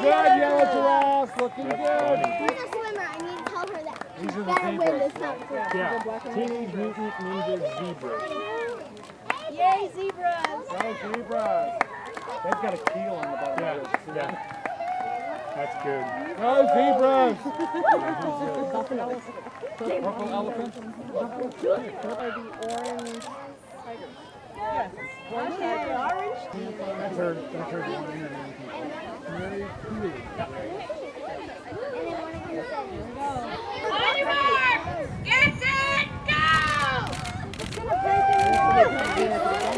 good, Yellow Giraffes. Looking good. Who's a swimmer? I need to tell her that. These are the Better win zebras. this competition. Yeah, Teenage Mutant Ninja Zebras. Yay, zebras! Go zebras. They've got a keel on the bottom of this. Yeah. That's good. Go zebras! Purple elephant? Or the orange tigers. Yes. Okay, orange. That's her. That's her. Very cool. On your mark! Get set, go! It's gonna break in the water.